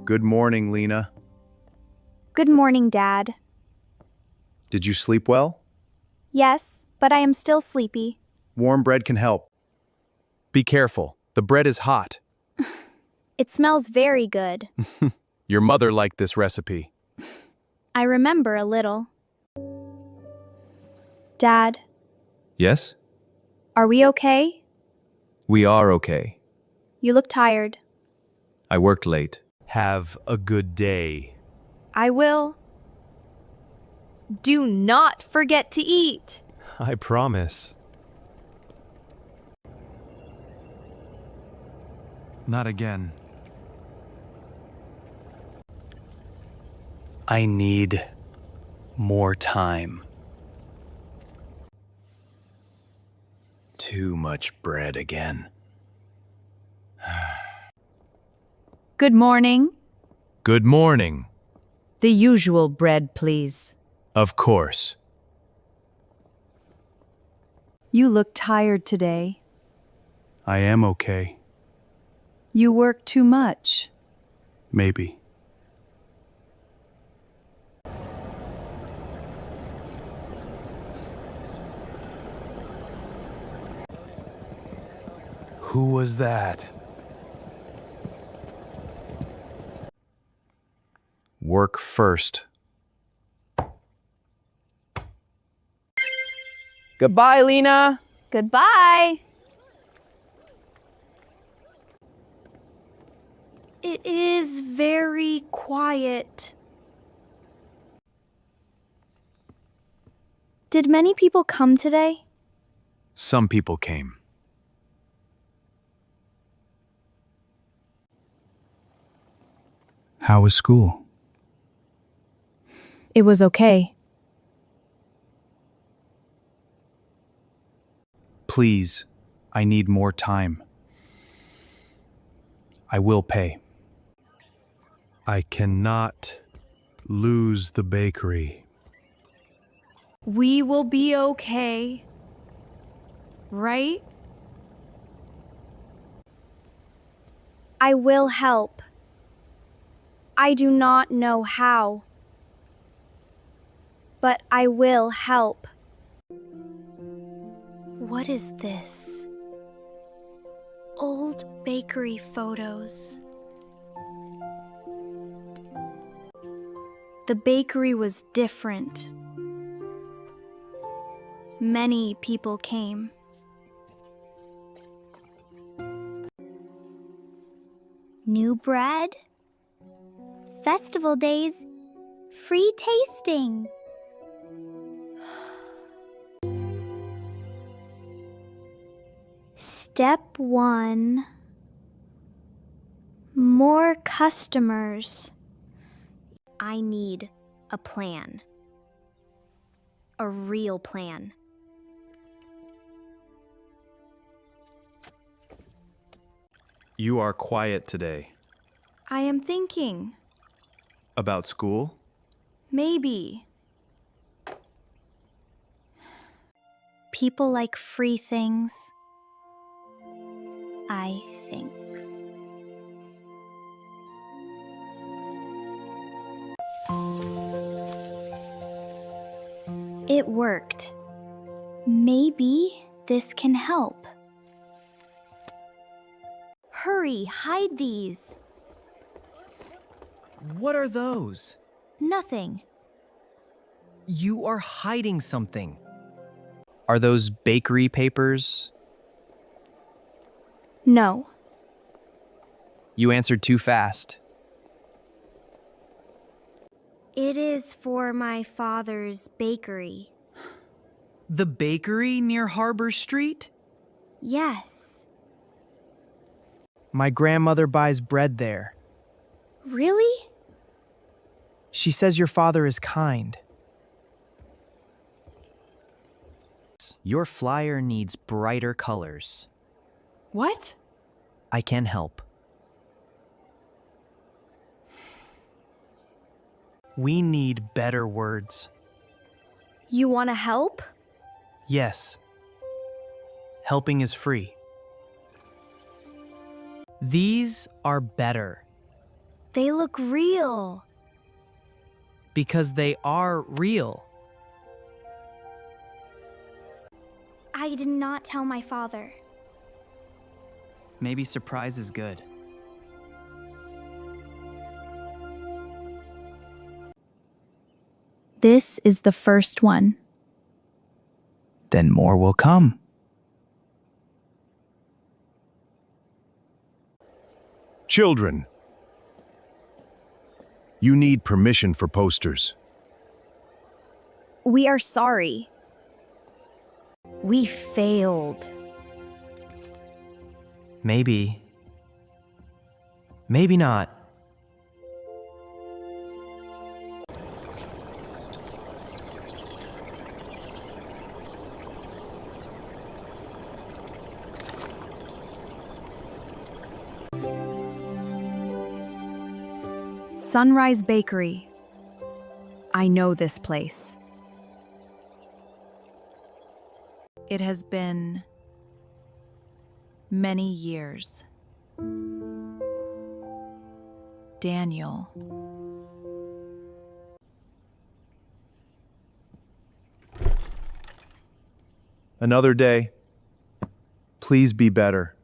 Good morning, Lina. Good morning, Dad. Did you sleep well? Yes, but I am still sleepy. Warm bread can help. Be careful. The bread is hot. It smells very good. Your mother liked this recipe. I remember a little. Dad, Yes? are we okay? We are okay. You look tired. I worked late. Have a good day. I will. Do not forget to eat. I promise. Not again. I need more time. Too much bread again. Good morning. Good morning. The usual bread, please. Of course. You look tired today. I am okay. You work too much. Maybe. Who was that? Work first. Goodbye, Lina. Goodbye. It is very quiet. Did many people come today? Some people came. How was school? It was okay. Please, I need more time. I will pay. I cannot lose the bakery. We will be okay. Right? I will help. I do not know how, but I will help. What is this? Old bakery photos. The bakery was different. Many people came. New bread? Festival days? Free tasting? Step 1. More customers. I need a plan. A real plan. You are quiet today. I am thinking. About school? Maybe. People like free things. I think. It worked. Maybe this can help. Hurry, hide these. What are those? Nothing. You are hiding something. Are those bakery papers? No. You answered too fast. It is for my father's bakery. The bakery near Harbor Street? Yes. My grandmother buys bread there. Really? She says your father is kind. Your flyer needs brighter colors. What? I can help. We need better words. You want to help? Yes. Helping is free. These are better. They look real. Because they are real. I did not tell my father. Maybe surprise is good. This is the first one. Then more will come. Children, you need permission for posters. We are sorry. We failed. Maybe. Maybe not. Sunrise Bakery. I know this place. It has been many years. Daniel. Another day. Please be better.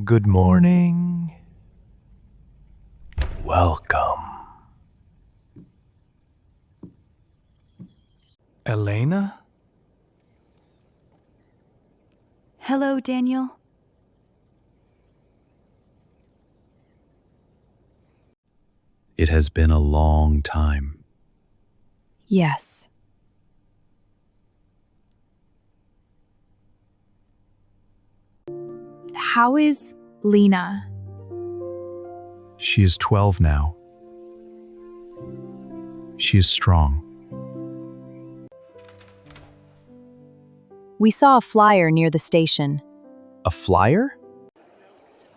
Good morning. Welcome. Elena? Hello, Daniel. It has been a long time. Yes. How is Lina? She is 12 now. She is strong. We saw a flyer near the station. A flyer?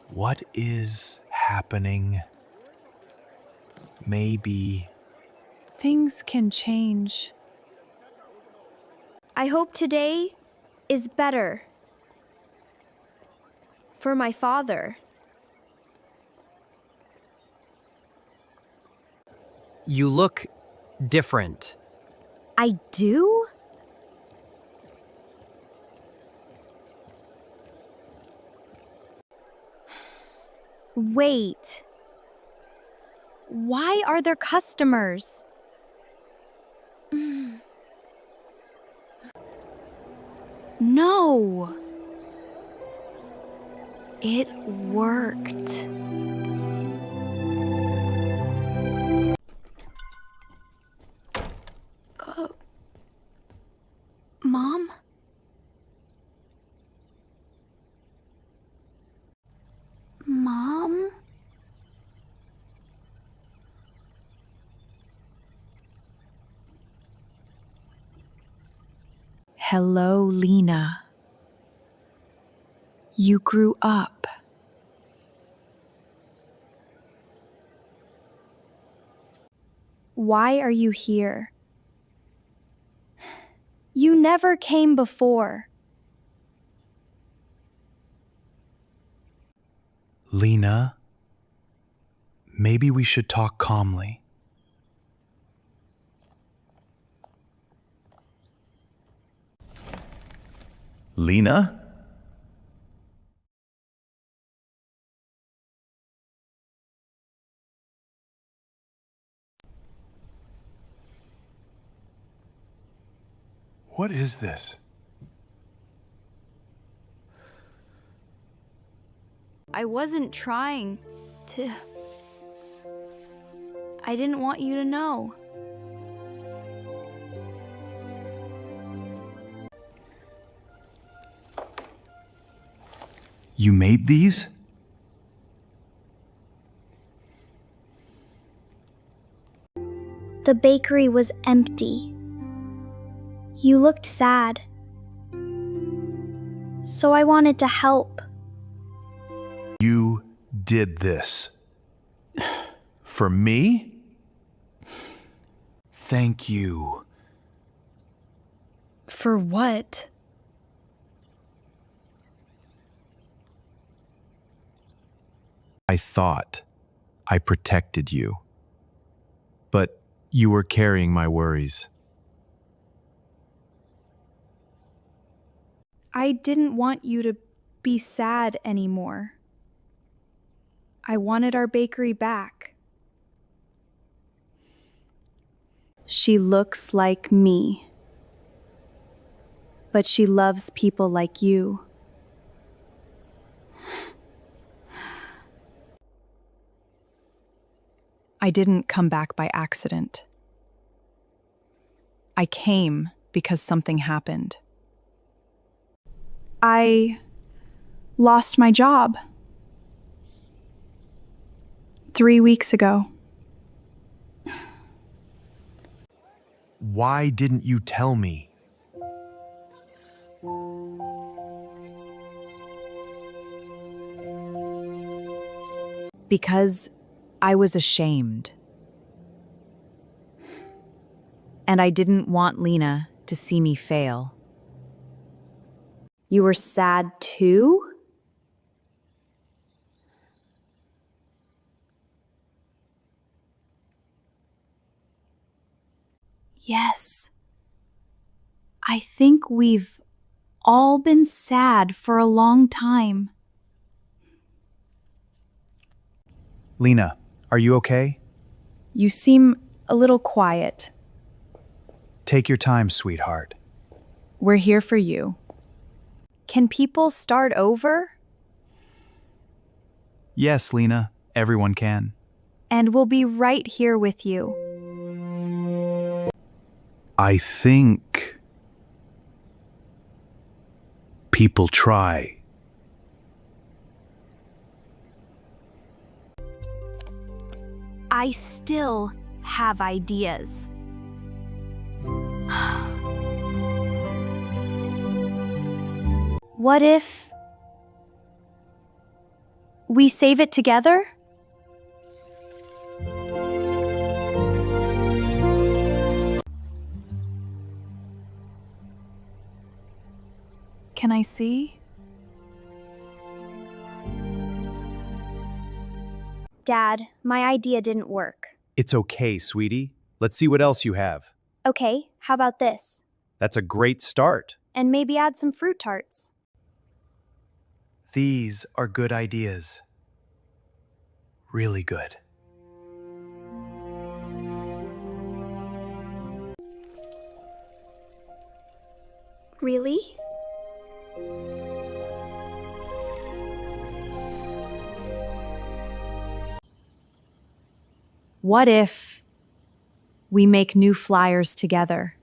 What is happening? Maybe. Things can change. I hope today is better. For my father. You look different. I do? Wait. Why are there customers? No. It worked. Mom? Mom? Hello, Lina. You grew up. Why are you here? You never came before. Lina, maybe we should talk calmly. Lina? What is this? I wasn't trying to. I didn't want you to know. You made these? The bakery was empty. You looked sad. So I wanted to help. You did this. For me? Thank you. For what? I thought I protected you, but you were carrying my worries. I didn't want you to be sad anymore. I wanted our bakery back. She looks like me, but she loves people like you. I didn't come back by accident. I came because something happened. I lost my job 3 weeks ago. Why didn't you tell me? Because I was ashamed. And I didn't want Lina to see me fail. You were sad too? Yes. I think we've all been sad for a long time. Lina, are you okay? You seem a little quiet. Take your time, sweetheart. We're here for you. Can people start over? Yes, Lina, everyone can. And we'll be right here with you. I think people try. I still have ideas. What if we save it together? Can I see? Dad, my idea didn't work. It's okay, sweetie. Let's see what else you have. Okay, how about this? That's a great start. And maybe add some fruit tarts. These are good ideas. Really good. Really? What if we make new flyers together?